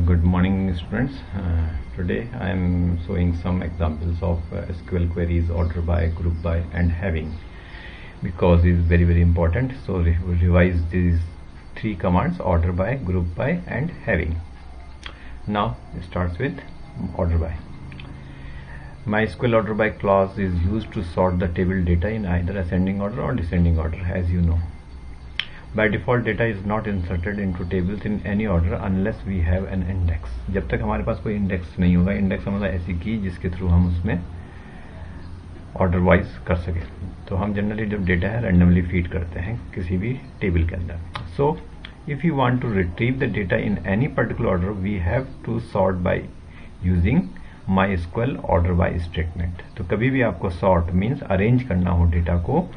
Good morning, students. Today I am showing some examples of SQL queries order by, group by, and having, because it is very important. So revise these three commands: order by, group by, and having. Now it starts with order by. MySQL order by clause is used to sort the table data in either ascending order or descending order, as you know. By default, data is not inserted into tables in any order unless we have an index. जब तक हमारे पास कोई index नहीं होगा, index मतलब ऐसी की जिसके थ्रू हम उसमें ऑर्डर वाइज कर सके, तो हम जनरली जब डेटा है रैंडमली फीड करते हैं किसी भी टेबल के अंदर. So if you want to retrieve the data in any particular order, we have to sort by using MySQL order by statement. तो कभी भी आपको सॉर्ट मीन्स अरेंज करना हो डेटा को,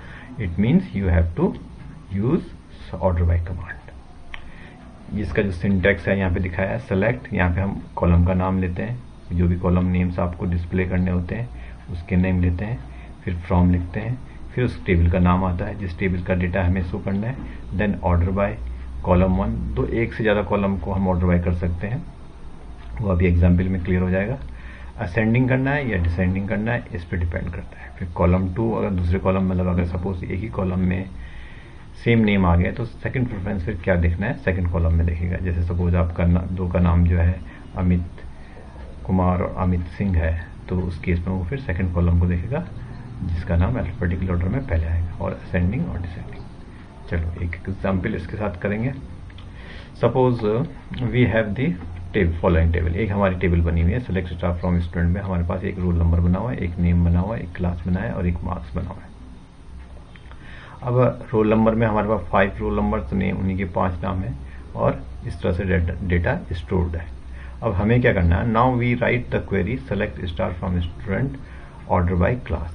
it means you have to use order by command. इसका जो syntax है यहाँ पे दिखाया है, सेलेक्ट, यहाँ पे हम कॉलम का नाम लेते हैं, जो भी कॉलम नेम्स आपको डिस्प्ले करने होते हैं उसके नेम लेते हैं, फिर फ्रॉम लिखते हैं, फिर उस टेबल का नाम आता है जिस टेबल का डेटा हमें शो करना है, देन ऑर्डर बाय कॉलम 1. दो एक से ज़्यादा कॉलम को हम ऑर्डर बाय कर सकते हैं, वो अभी एग्जाम्पल में क्लियर हो जाएगा. असेंडिंग करना है या डिसेंडिंग करना है, इस पर डिपेंड करता है. फिर कॉलम 2, अगर दूसरे कॉलम मतलब अगर सपोज एक ही कॉलम में सेम नेम आ गया तो सेकंड प्रेफरेंस फिर क्या देखना है, सेकंड कॉलम में देखेगा. जैसे सपोज आपका दो का नाम जो है अमित कुमार और अमित सिंह है, तो उस केस में वो फिर सेकंड कॉलम को देखेगा जिसका नाम अल्फाबेटिकल ऑर्डर में पहले आएगा, और असेंडिंग और डिसेंडिंग. चलो एक एग्जाम्पल इसके साथ करेंगे. Suppose we have the following table. एक हमारी टेबल बनी हुई है, सेलेक्ट स्टार फ्रॉम स्टूडेंट में हमारे पास एक रोल नंबर बना हुआ है, एक नेम बना हुआ है, एक क्लास बना है और एक मार्क्स बना हुआ है. अब रोल नंबर में हमारे पास 5 रोल नंबर नेम, उन्हीं के 5 नाम है, और इस तरह से डेटा स्टोर्ड है. अब हमें क्या करना है, now we write the query select star from student order by class.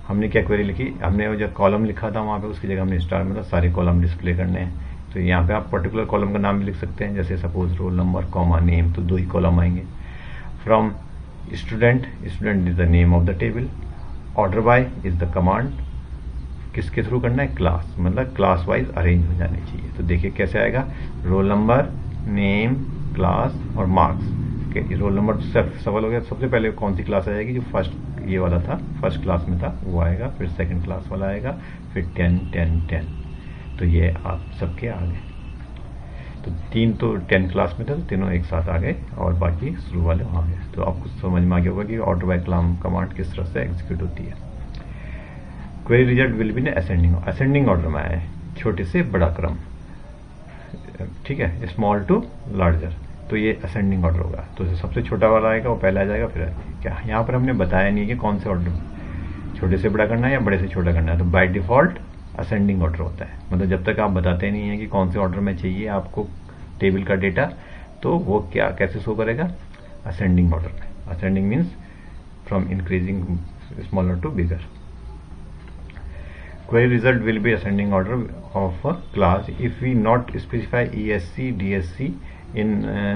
हमने क्या क्वेरी लिखी, हमने वो जो कॉलम लिखा था वहाँ पे उसकी जगह हमने स्टार मतलब सारे कॉलम डिस्प्ले करने हैं. तो यहाँ पे आप पर्टिकुलर कॉलम का नाम भी लिख सकते हैं, जैसे suppose roll number comma name, तो 2 ही कॉलम आएंगे. From student, student is the name of the table. Order by is the command, किसके थ्रू करना है, क्लास, मतलब क्लास वाइज अरेंज हो जानी चाहिए. तो देखिए कैसे आएगा, रोल नंबर, नेम, क्लास और मार्क्स. रोल नंबर सवाल हो गया, सबसे पहले कौन सी क्लास आ जाएगी, जो फर्स्ट ये वाला था, फर्स्ट क्लास में था वो आएगा, फिर सेकंड क्लास वाला आएगा, फिर 10 10 10. तो ये आप सबके आ गए. तो 3 तो 10 क्लास में था, तो तीनों एक साथ आ गए और बाकी शुरू वाले वहाँ गए. तो आपको समझ में आ गया होगा कि ऑर्डर बाय कमांड किस तरह से एग्जीक्यूट होती है. Query result will be in ascending order में आए, छोटे से बड़ा क्रम, ठीक है, स्मॉल टू लार्जर, तो ये असेंडिंग ऑर्डर होगा. तो सबसे छोटा वाला आएगा वो पहले आ जाएगा. फिर क्या यहाँ पर हमने बताया नहीं कि कौन से ऑर्डर, छोटे से बड़ा करना है या बड़े से छोटा करना है. तो बाय डिफॉल्ट असेंडिंग ऑर्डर होता है, मतलब जब तक आप बताते नहीं हैं कि कौन से ऑर्डर में चाहिए आपको टेबल का डेटा, तो वो क्या कैसे शो करेगा, असेंडिंग ऑर्डर में. Ascending means from increasing smaller to bigger. Query result will be ascending order of a class. If we not specify ESC, DSC in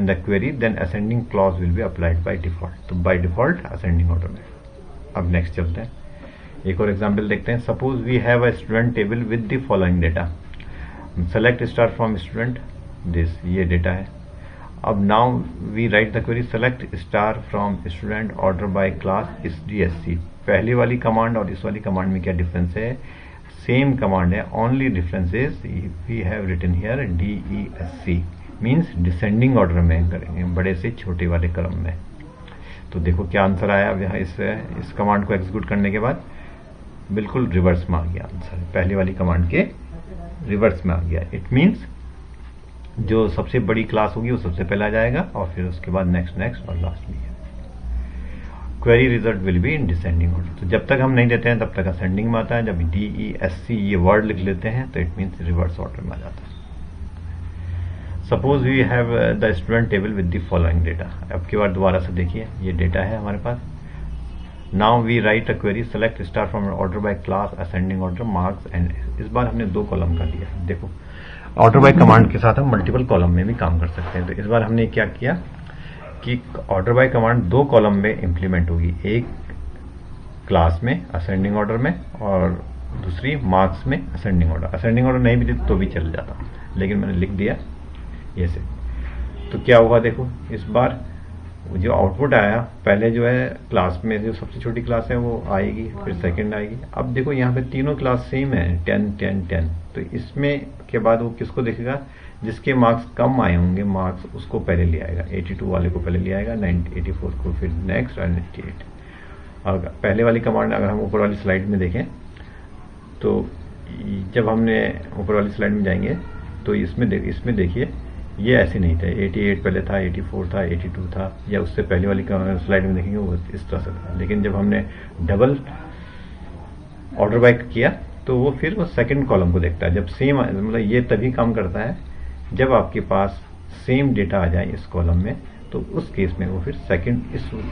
the query, then ascending clause will be applied by default. तो by default ascending order में. अब next चलते हैं, एक और example देखते हैं. Suppose we have a student table with the following data. Select star from student, this ये डेटा है. अब now we write the query select star from student order by class is DSC. पहली वाली command और इस वाली command में क्या डिफरेंस है, सेम कमांड है, only difference is we have written here DESC, means descending order में करेंगे, बड़े से छोटे वाले क्रम में. तो देखो क्या आंसर आया. अब यहाँ इस कमांड को एग्जीक्यूट करने के बाद बिल्कुल रिवर्स में आ गया आंसर, पहले वाली कमांड के रिवर्स में आ गया. इट मीन्स जो सबसे बड़ी क्लास होगी वो सबसे पहले आ जाएगा, और फिर उसके बाद नेक्स्ट और लास्ट में. Query result will be in descending order. तो जब तक हम नहीं देते हैं तब तक असेंडिंग में आता है, जब DESC ये वर्ड लिख लेते हैं तो इट मीन्स रिवर्स ऑर्डर में आ जाता है. Suppose we have the student table with the following data. अब की बार दोबारा से देखिए, ये डेटा है हमारे पास. Now we write a query select star from order by class ascending order marks and. इस बार हमने 2 कॉलम का दिया. देखो ऑर्डर बाय कमांड के साथ हम मल्टीपल कॉलम में भी काम कर सकते हैं. तो इस बार हमने क्या किया कि ऑर्डर बाय कमांड 2 कॉलम में इंप्लीमेंट होगी, एक क्लास में असेंडिंग ऑर्डर में और दूसरी मार्क्स में असेंडिंग ऑर्डर. असेंडिंग ऑर्डर नहीं भी तो भी चल जाता, लेकिन मैंने लिख दिया ये से. तो क्या हुआ देखो, इस बार जो आउटपुट आया, पहले जो है क्लास में जो सबसे छोटी क्लास है वो आएगी, फिर सेकंड आएगी। अब देखो यहाँ पे तीनों क्लास सेम है, 10 10 10। तो इसमें के बाद वो किसको देखेगा, जिसके मार्क्स कम आए होंगे मार्क्स, उसको पहले ले आएगा, 82 वाले को पहले ले आएगा, 84 को फिर नेक्स्ट, और 98। और पहले वाली कमांड अगर हम ऊपर वाली स्लाइड में देखें तो जब हमने ऊपर वाली स्लाइड में जाएंगे तो इसमें देखिए ये ऐसे नहीं था, 88 पहले था, 84 था, 82 था, या उससे पहले वाली स्लाइड में देखेंगे वो इस तरह से था। लेकिन जब हमने डबल ऑर्डर बाय किया तो वो फिर वो सेकंड कॉलम को देखता है। जब सेम, मतलब ये तभी काम करता है जब आपके पास सेम डेटा आ जाए इस कॉलम में, तो उस केस में वो फिर सेकंड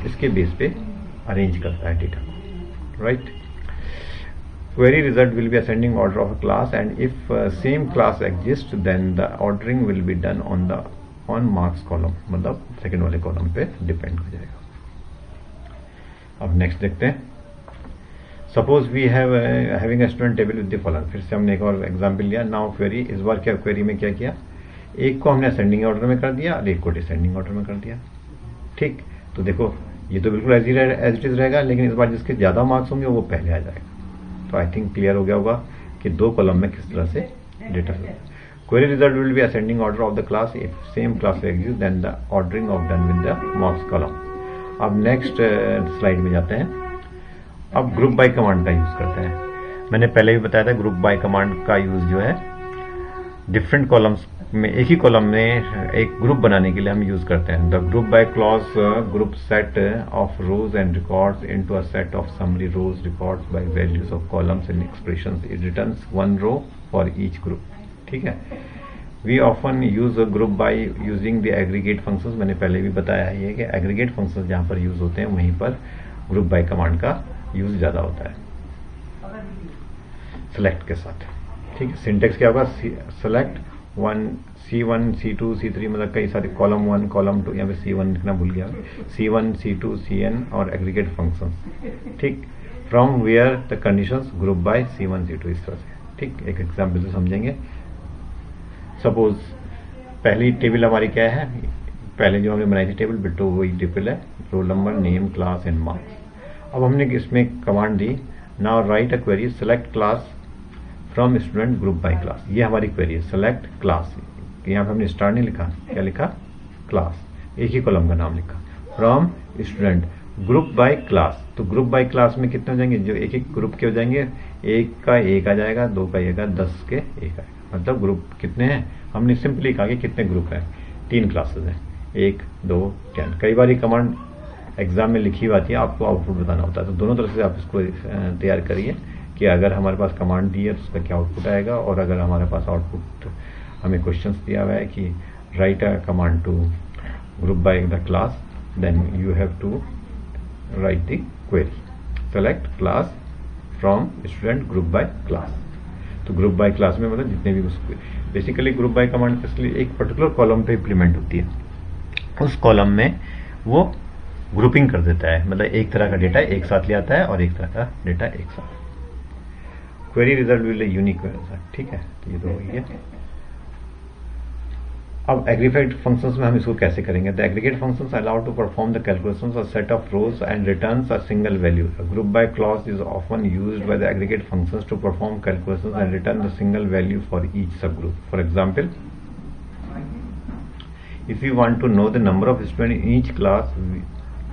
इसके बेस पे अरेंज करता है डेटा को, right. Query result will be ascending order of a class, and if same class exists, then the ordering will be done on marks column, मतलब सेकंड वाले कॉलम पे डिपेंड हो जाएगा। अब नेक्स्ट देखते हैं। Suppose we having a student table with the following. फिर से हमने एक और एग्जांपल लिया। नाउ क्वेरी, इस बार क्या क्वेरी में क्या किया, एक को हमने असेंडिंग ऑर्डर में कर दिया और एक को डिसेंडिंग ऑर्डर में कर दिया, ठीक। तो देखो ये तो बिल्कुल एज इट इज रहेगा, लेकिन इस बार जिसके ज्यादा मार्क्स होंगे वो पहले आ जाएगा। तो आई थिंक क्लियर हो गया होगा कि दो कॉलम में किस तरह से डेटा है। Query result will be ascending order of the class, if same class exist then the ordering of done with the marks column. अब नेक्स्ट स्लाइड में जाते हैं। अब ग्रुप बाय कमांड का यूज करते हैं। मैंने पहले भी बताया था ग्रुप बाय कमांड का यूज जो है डिफरेंट कॉलम्स में, एक ही कॉलम में एक ग्रुप बनाने के लिए हम यूज करते हैं। The group by clause group set of rows and records into a set of summary rows records by values of columns and expressions. It returns one row for each group, ठीक है। We often use a group by using the aggregate functions. मैंने पहले भी बताया है कि aggregate functions जहां पर यूज होते हैं वहीं पर ग्रुप बाय कमांड का यूज ज्यादा होता है सेलेक्ट के साथ, ठीक है। सिंटेक्स क्या होगा, सेलेक्ट C1 C2 C3, मतलब कई सारे कॉलम 1 कॉलम 2, यहाँ पे C1 लिखना भूल गया, C1 C2 CN और एग्रीगेट फंक्शंस, ठीक। From where the conditions group by C1 C2, इस तरह से, ठीक। एक एग्जाम्पल से समझेंगे। सपोज पहली टेबल हमारी क्या है, पहले जो हमने बनाई थी टेबल बिट्टो वही टेबल है, roll number name class and marks. अब हमने इसमें command the, now right a query select class from student group by class. ये हमारी क्वेरी है, सेलेक्ट क्लास। यहाँ पे हमने स्टार नहीं लिखा, क्या लिखा, क्लास, एक ही कॉलम का नाम लिखा, from student group by class. तो ग्रुप बाय क्लास में कितने हो जाएंगे, जो एक एक ग्रुप के हो जाएंगे, एक का एक आ जाएगा, दो का एक, 10 के एक आएगा। मतलब ग्रुप कितने हैं, हमने सिंपली कहा कि कितने ग्रुप हैं, 3 क्लासेस हैं, 1 2 10। कई बार ये कमांड एग्जाम में लिखी हुई आती है, आपको आउटपुट बताना होता है। तो दोनों तरह से आप इसको तैयार करिए कि अगर हमारे पास कमांड दी है तो उसका क्या आउटपुट आएगा, और अगर हमारे पास आउटपुट हमें क्वेश्चंस दिया हुआ है कि write a command to group by the class, then you have to write the query select class from student group by class. तो ग्रुप बाय क्लास में मतलब जितने भी उसको, बेसिकली ग्रुप बाय कमांड इसलिए एक पर्टिकुलर कॉलम पे implement होती है, उस कॉलम में वो ग्रुपिंग कर देता है, मतलब एक तरह का डेटा एक साथ ले आता है और एक तरह का डेटा एक साथ। क्वेरी रिजल्ट विल यूनिक, ठीक है। तो ये तो हो गया। अब एग्रीगेट फंक्शंस में हम इसको कैसे करेंगे। The aggregate functions allow to perform the calculations of set of rows and returns a single value. Group by clause is often used by the aggregate functions to perform calculations and return the single value for each sub group. For example, if you want to know the number of students in each class,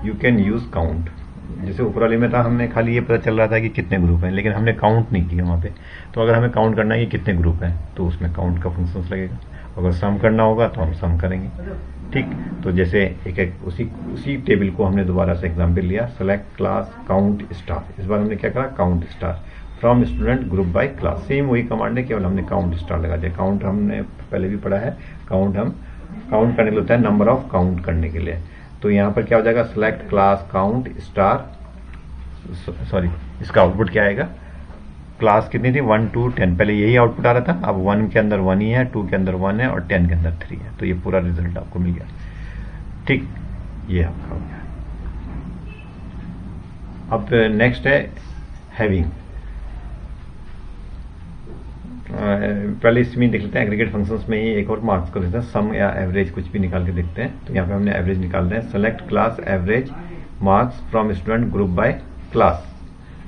you can use count। जैसे ऊपर वाले में था, हमने खाली ये पता चल रहा था कि कितने ग्रुप हैं, लेकिन हमने काउंट नहीं किया वहाँ पे। तो अगर हमें काउंट करना है कि कितने ग्रुप हैं, तो उसमें काउंट का फंक्शन लगेगा। अगर सम करना होगा तो हम सम करेंगे, ठीक। तो जैसे एक उसी टेबल को हमने दोबारा से एग्जाम्पल लिया, सेलेक्ट क्लास काउंट स्टार। इस बार हमने क्या करा, count star from student group by class. Same वही कमांड है, केवल हमने काउंट स्टार लगा दिया। काउंट हमने पहले भी पढ़ा है, काउंट हम काउंट करने के लिए होता है, नंबर ऑफ काउंट करने के लिए। तो यहाँ पर क्या हो जाएगा, select class count star, sorry इसका आउटपुट क्या आएगा, क्लास कितनी थी 1 2 10, पहले यही आउटपुट आ रहा था, अब 1 के अंदर 1 ही है, 2 के अंदर 1 है और 10 के अंदर 3 है। तो ये पूरा रिजल्ट आपको मिल गया, ठीक। ये आपका हो गया। अब नेक्स्ट है हैविंग। पहले इसमें देख लेते हैं एग्रीगेट फंक्शंस में ही एक और मार्क्स कर देते हैं, सम या एवरेज कुछ भी निकाल के देखते हैं। तो यहाँ पे हमने एवरेज निकाल रहे हैं। Select class average marks from student group by class.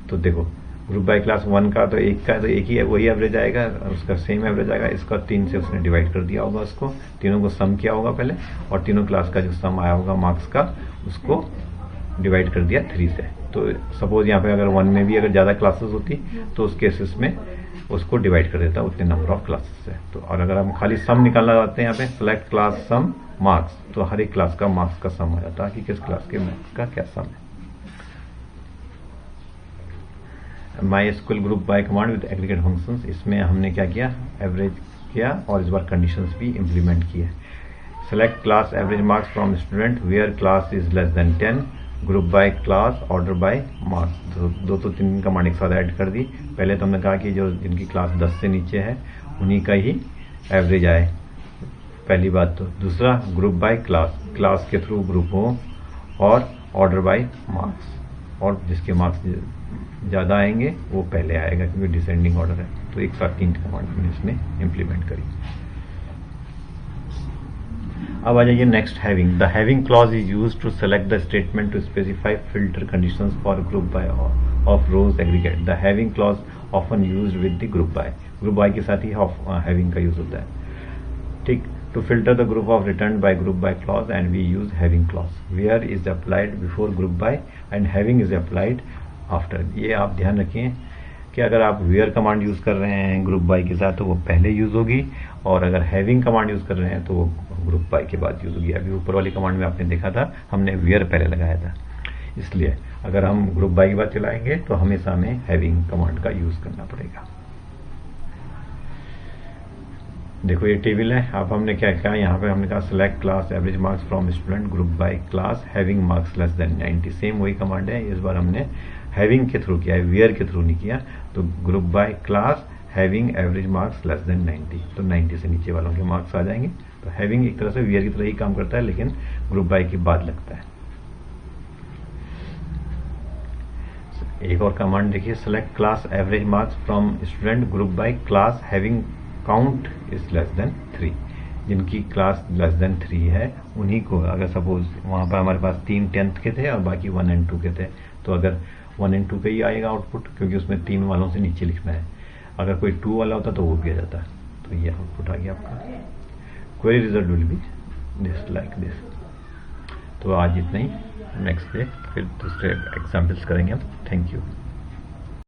तो देखो ग्रुप बाय क्लास 1 का तो एक का तो एक ही है, वही एवरेज आएगा, उसका सेम एवरेज आएगा। इसका 3 से उसने डिवाइड कर दिया होगा, उसको तीनों को सम किया होगा पहले, और तीनों क्लास का जो सम आया होगा मार्क्स का उसको डिवाइड कर दिया 3 से। तो सपोज यहाँ पे अगर 1 में भी अगर ज़्यादा क्लासेस होती तो उस केसेस में उसको डिवाइड कर देता उतने नंबर ऑफ क्लासेस से। तो और अगर हम खाली सम निकालना चाहते हैं यहाँ पे सेलेक्ट क्लास सम मार्क्स, तो हर एक क्लास का मार्क्स का सम आ जाता है कि किस क्लास के मार्क्स का क्या सम है। MySQL group by command with aggregate functions, इसमें हमने क्या किया, एवरेज किया और इस बार कंडीशंस भी इम्प्लीमेंट किए। Select class average marks from student where class is less than 10, group by class order by marks. दो तो 3 कमांड एक साथ ऐड कर दी। पहले तो हमने कहा कि जो जिनकी क्लास 10 से नीचे है उन्हीं का ही एवरेज आए, पहली बात। तो दूसरा ग्रुप बाय क्लास, क्लास के थ्रू ग्रुप हो, और ऑर्डर बाय मार्क्स, और जिसके मार्क्स ज़्यादा आएंगे वो पहले आएगा क्योंकि डिसेंडिंग ऑर्डर है। तो एक साथ 3 कमांड हमने इसमें इम्प्लीमेंट करी। अब आ जाइए next having. The having clause is used to select the statement to specify filter conditions for group by of rows aggregate. The having clause often used with the group by के साथ ही हैविंग का use होता है, ठीक। To filter the group of return by group by clause and we use having clause. Where is applied before group by and having is applied after. ये आप ध्यान रखिए कि अगर आप वेयर कमांड यूज कर रहे हैं ग्रुप बाय के साथ तो वो पहले यूज होगी, और अगर हैविंग कमांड यूज कर रहे हैं तो वो ग्रुप बाय के बाद यूज होगी। अभी ऊपर वाली कमांड में आपने देखा था हमने वेयर पहले लगाया था, इसलिए अगर हम ग्रुप बाय के बाद चलाएंगे तो हमेशा हमें हैविंग कमांड का यूज करना पड़ेगा। देखो ये टेबल है। अब हमने क्या कहा, यहाँ पे हमने कहा select class average marks from student group by class having marks less than 90। Same वही कमांड है, इस बार हमने हैविंग के थ्रू किया है, वेयर के थ्रू नहीं किया। तो group by class having average marks less than 90, तो 90 से नीचे वालों के मार्क्स आ जाएंगे। तो हैविंग एक तरह से वेयर की तरह ही काम करता है, लेकिन ग्रुप बाय के बाद लगता है। एक और कमांड देखिए, select class average marks from student group by class having count is less then 3। जिनकी क्लास लेस देन 3 है उन्हीं को, अगर सपोज वहाँ पर हमारे पास 3 10th के थे और बाकी 1 और 2 के थे, तो अगर 1 और 2 का ही आएगा आउटपुट, क्योंकि उसमें 3 वालों से नीचे लिखना है। अगर कोई 2 वाला होता तो वो भी आ जाता। तो ये आउटपुट आ गया आपका। Query result will B this like this. तो आज इतना ही, नेक्स्ट डे फिर दूसरे एग्जाम्पल्स करेंगे हम। Thank you.